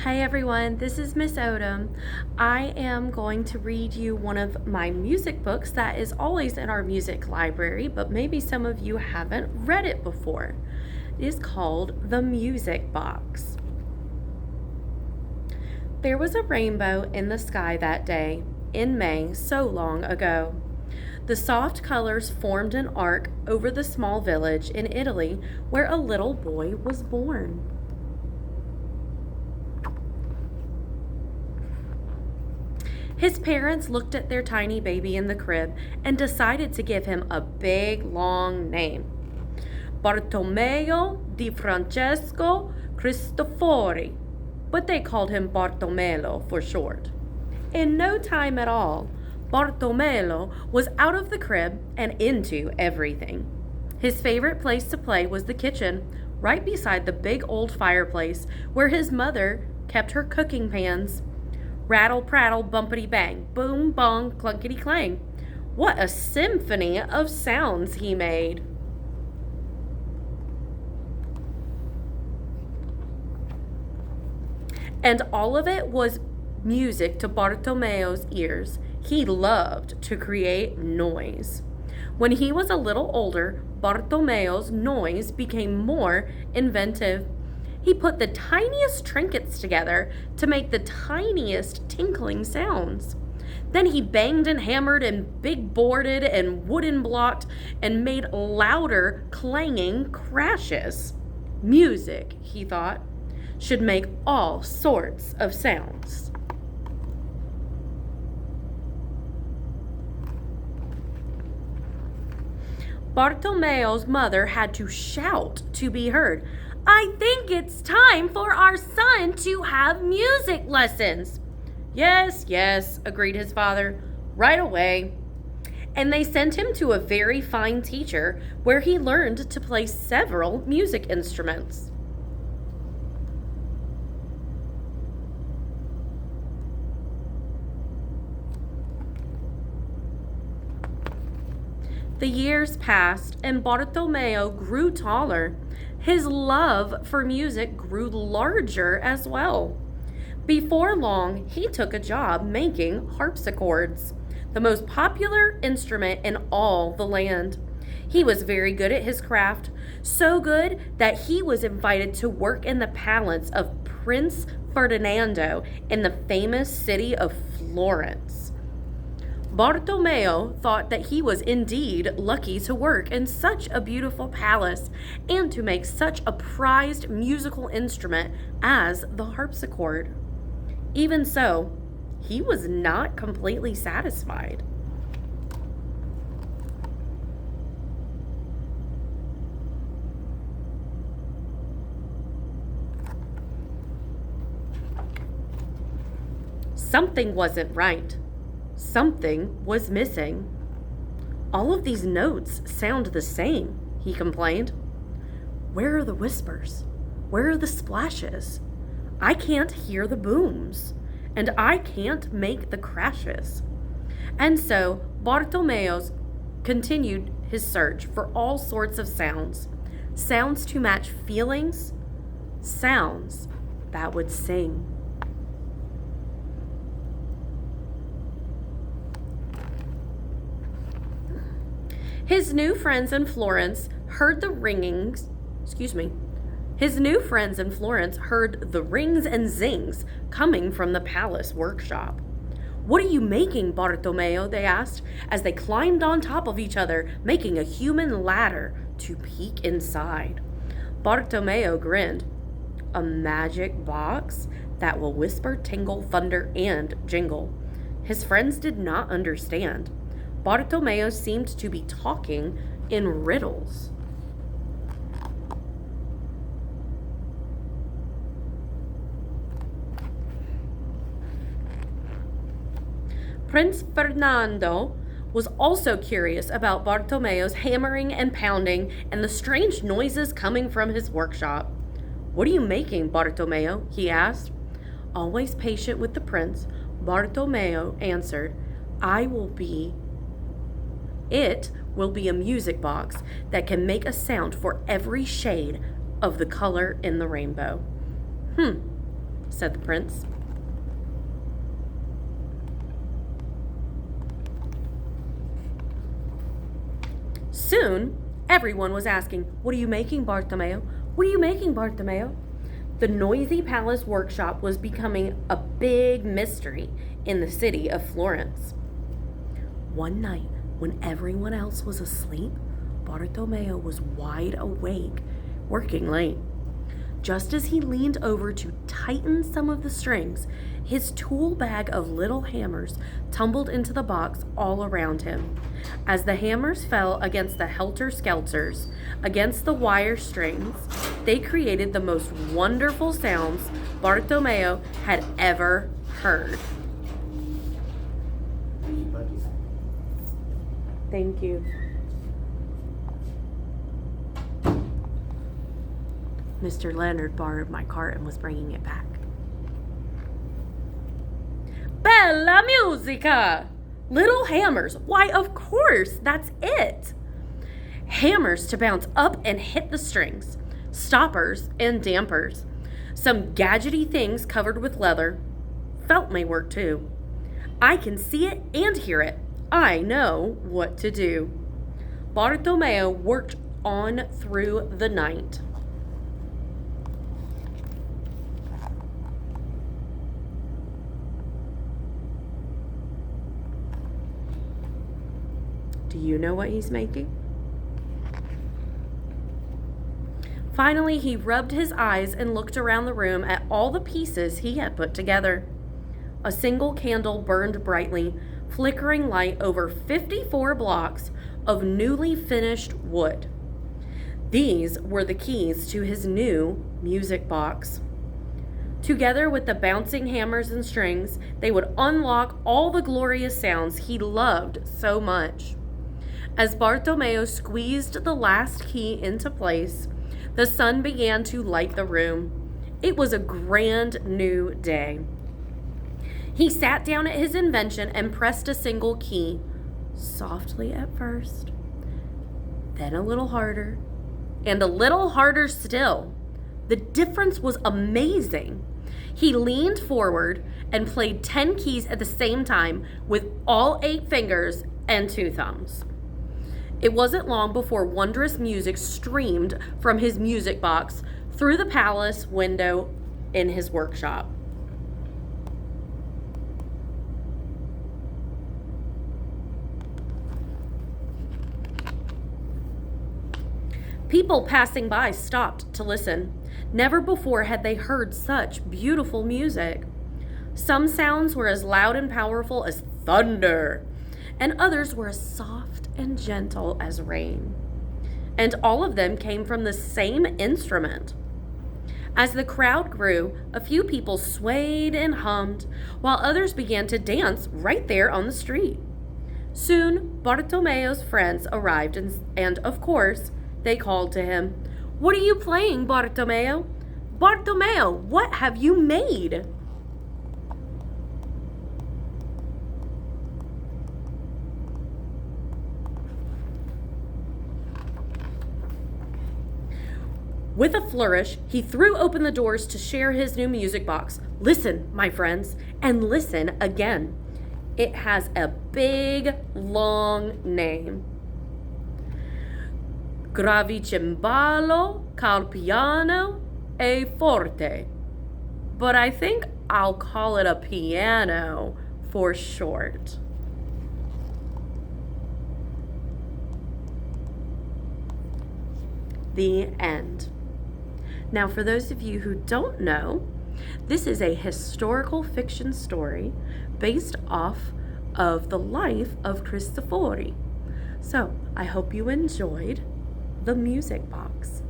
Hi everyone, this is Miss Odom. I am going to read you one of my music books that is always in our music library, but maybe some of you haven't read it before. It is called The Music Box. There was a rainbow in the sky that day, in May, so long ago. The soft colors formed an arc over the small village in Italy where a little boy was born. His parents looked at their tiny baby in the crib and decided to give him a big, long name. Bartolomeo di Francesco Cristofori, but they called him Bartolomeo for short. In no time at all, Bartolomeo was out of the crib and into everything. His favorite place to play was the kitchen, right beside the big old fireplace where his mother kept her cooking pans. Rattle, prattle, bumpity bang, boom, bong, clunkety clang. What a symphony of sounds he made. And all of it was music to Bartolomeo's ears. He loved to create noise. When he was a little older, Bartolomeo's noise became more inventive. He put the tiniest trinkets together to make the tiniest tinkling sounds. Then he banged and hammered and big boarded and wooden blocked and made louder clanging crashes. Music, he thought, should make all sorts of sounds. Bartolomeo's mother had to shout to be heard. "I think it's time for our son to have music lessons." Yes, yes, agreed his father, right away. And they sent him to a very fine teacher where he learned to play several music instruments. The years passed and Bartolomeo grew taller. His love for music grew larger as well. Before long, he took a job making harpsichords, the most popular instrument in all the land. He was very good at his craft, so good that he was invited to work in the palace of Prince Ferdinando in the famous city of Florence. Bartolomeo thought that he was indeed lucky to work in such a beautiful palace and to make such a prized musical instrument as the harpsichord. Even so, he was not completely satisfied. Something wasn't right. Something was missing. All of these notes sound the same, he complained. Where are the whispers? Where are the splashes? I can't hear the booms, and I can't make the crashes. And so Bartolomeo continued his search for all sorts of sounds, sounds to match feelings, sounds that would sing. His new friends in Florence heard the rings and zings coming from the palace workshop. "What are you making, Bartolomeo?" they asked as they climbed on top of each other, making a human ladder to peek inside. Bartolomeo grinned. "A magic box that will whisper, tingle, thunder, and jingle." His friends did not understand. Bartolomeo seemed to be talking in riddles. Prince Ferdinando was also curious about Bartolomeo's hammering and pounding and the strange noises coming from his workshop. "What are you making, Bartolomeo?" he asked. Always patient with the prince, Bartolomeo answered, It will be a music box that can make a sound for every shade of the color in the rainbow." said the prince. Soon, everyone was asking, "What are you making, Bartolomeo? What are you making, Bartolomeo?" The noisy palace workshop was becoming a big mystery in the city of Florence. One night, when everyone else was asleep, Bartolomeo was wide awake, working late. Just as he leaned over to tighten some of the strings, his tool bag of little hammers tumbled into the box all around him. As the hammers fell against the helter-skelters, against the wire strings, they created the most wonderful sounds Bartolomeo had ever heard. Thank you. Mr. Leonard borrowed my cart and was bringing it back. Bella musica! Little hammers. Why, of course, that's it. Hammers to bounce up and hit the strings. Stoppers and dampers. Some gadgety things covered with leather. Felt may work too. I can see it and hear it. I know what to do. Bartolomeo worked on through the night. Do you know what he's making? Finally, he rubbed his eyes and looked around the room at all the pieces he had put together. A single candle burned brightly, flickering light over 54 blocks of newly finished wood. These were the keys to his new music box. Together with the bouncing hammers and strings, they would unlock all the glorious sounds he loved so much. As Bartolomeo squeezed the last key into place, the sun began to light the room. It was a grand new day. He sat down at his invention and pressed a single key, softly at first, then a little harder, and a little harder still. The difference was amazing. He leaned forward and played 10 keys at the same time with all 8 fingers and 2 thumbs. It wasn't long before wondrous music streamed from his music box through the palace window in his workshop. People passing by stopped to listen. Never before had they heard such beautiful music. Some sounds were as loud and powerful as thunder, and others were as soft and gentle as rain. And all of them came from the same instrument. As the crowd grew, a few people swayed and hummed, while others began to dance right there on the street. Soon, Bartolomeo's friends arrived, and of course, they called to him, "What are you playing, Bartolomeo? Bartolomeo, what have you made?" With a flourish, he threw open the doors to share his new music box. Listen, my friends, and listen again. It has a big, long name. Gravicembalo, cal piano, e forte. But I think I'll call it a piano for short. The end. Now, for those of you who don't know, this is a historical fiction story based off of the life of Cristofori. So, I hope you enjoyed the music box.